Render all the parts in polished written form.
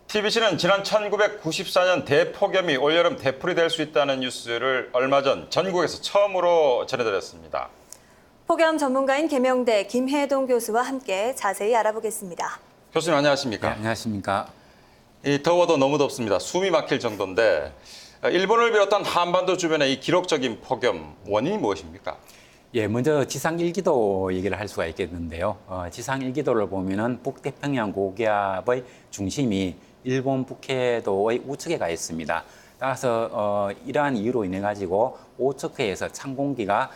TBC는 지난 1994년 대폭염이 올여름 대풀이 될 수 있다는 뉴스를 얼마 전 전국에서 처음으로 전해드렸습니다. 폭염 전문가인 계명대 김혜동 교수와 함께 자세히 알아보겠습니다. 교수님 안녕하십니까? 네, 안녕하십니까? 이 더워도 너무 덥습니다. 숨이 막힐 정도인데 일본을 비롯한 한반도 주변의 이 기록적인 폭염 원인이 무엇입니까? 예, 먼저 지상 일기도 얘기를 할 수가 있겠는데요. 지상 일기도를 보면은 북태평양 고기압의 중심이 일본 북해도의 우측에 가 있습니다. 따라서 이러한 이유로 인해 가지고 오츠크에서 찬 공기가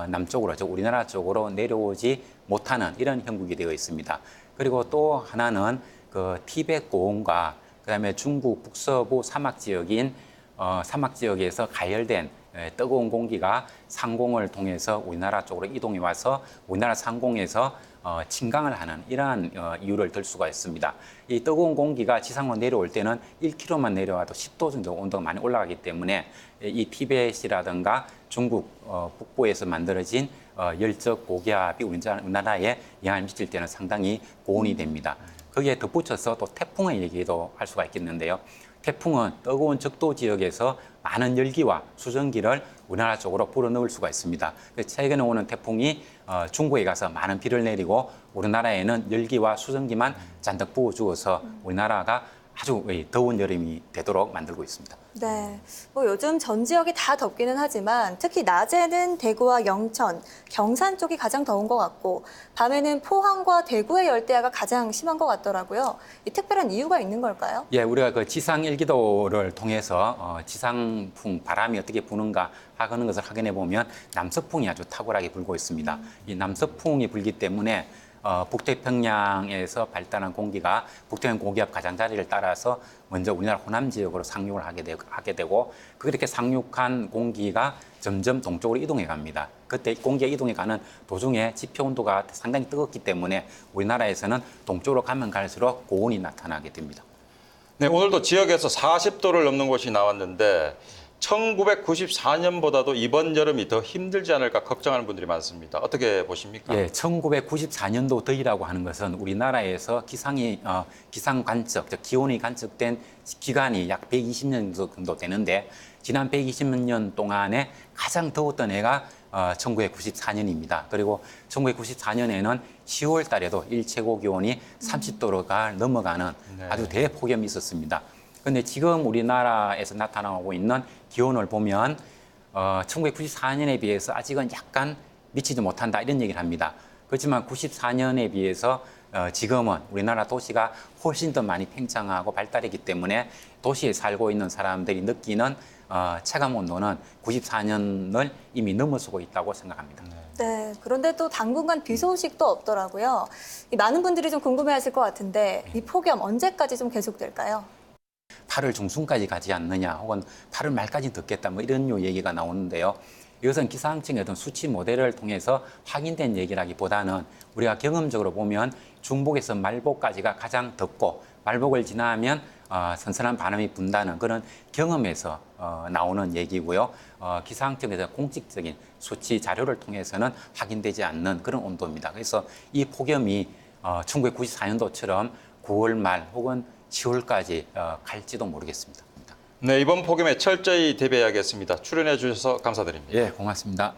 남쪽으로, 즉 우리나라 쪽으로 내려오지 못하는 이런 형국이 되어 있습니다. 그리고 또 하나는 그 티베트 고원과 그다음에 중국 북서부 사막 지역인 사막 지역에서 가열된 뜨거운 공기가 상공을 통해서 우리나라 쪽으로 이동해 와서 우리나라 상공에서 침강을 하는 이러한 이유를 들 수가 있습니다. 이 뜨거운 공기가 지상으로 내려올 때는 1km만 내려와도 10도 정도 온도가 많이 올라가기 때문에 이 티벳이라든가 중국 북부에서 만들어진 열적 고기압이 우리나라에 영향을 미칠 때는 상당히 고온이 됩니다. 거기에 덧붙여서 또 태풍의 얘기도 할 수가 있겠는데요. 태풍은 뜨거운 적도 지역에서 많은 열기와 수증기를 우리나라 쪽으로 불어넣을 수가 있습니다. 최근에 오는 태풍이 중국에 가서 많은 비를 내리고 우리나라에는 열기와 수증기만 잔뜩 부어주어서 우리나라가 아주 더운 여름이 되도록 만들고 있습니다. 네, 요즘 전 지역이 다 덥기는 하지만 특히 낮에는 대구와 영천, 경산 쪽이 가장 더운 것 같고 밤에는 포항과 대구의 열대야가 가장 심한 것 같더라고요. 이 특별한 이유가 있는 걸까요? 예, 우리가 그 지상 일기도를 통해서 지상풍 바람이 어떻게 부는가 하는 것을 확인해 보면 남서풍이 아주 탁월하게 불고 있습니다. 이 남서풍이 불기 때문에 북태평양에서 발달한 공기가 북태평양 고기압 가장자리를 따라서 먼저 우리나라 호남 지역으로 상륙을 하게 되고 그렇게 상륙한 공기가 점점 동쪽으로 이동해 갑니다. 그때 공기가 이동해 가는 도중에 지표 온도가 상당히 뜨겁기 때문에 우리나라에서는 동쪽으로 가면 갈수록 고온이 나타나게 됩니다. 네, 오늘도 지역에서 40도를 넘는 곳이 나왔는데 1994년보다도 이번 여름이 더 힘들지 않을까 걱정하는 분들이 많습니다. 어떻게 보십니까? 예, 1994년도 더위라고 하는 것은 우리나라에서 기상 관측, 즉 기온이 관측된 기간이 약 120년 정도 되는데 지난 120년 동안에 가장 더웠던 해가 1994년입니다. 그리고 1994년에는 10월 달에도 일최고 기온이 30도가 넘어가는 아주 대폭염이 있었습니다. 그런데 지금 우리나라에서 나타나고 있는 기온을 보면 1994년에 비해서 아직은 약간 미치지 못한다 이런 얘기를 합니다. 그렇지만 94년에 비해서 지금은 우리나라 도시가 훨씬 더 많이 팽창하고 발달했기 때문에 도시에 살고 있는 사람들이 느끼는 체감 온도는 94년을 이미 넘어서고 있다고 생각합니다. 네, 그런데 또 당분간 비 소식도 없더라고요. 많은 분들이 좀 궁금해하실 것 같은데 이 폭염 언제까지 좀 계속될까요? 8월 중순까지 가지 않느냐 혹은 8월 말까지 듣겠다 뭐 이런 얘기가 나오는데요. 이것은 기상청의 어떤 수치 모델을 통해서 확인된 얘기라기보다는 우리가 경험적으로 보면 중복에서 말복까지가 가장 덥고 말복을 지나면 선선한 바람이 분다는 그런 경험에서 나오는 얘기고요. 기상청에서 공식적인 수치 자료를 통해서는 확인되지 않는 그런 온도입니다. 그래서 이 폭염이 1994년도처럼 9월 말 혹은 10월까지 갈지도 모르겠습니다. 네, 이번 폭염에 철저히 대비해야겠습니다. 출연해 주셔서 감사드립니다. 예, 고맙습니다.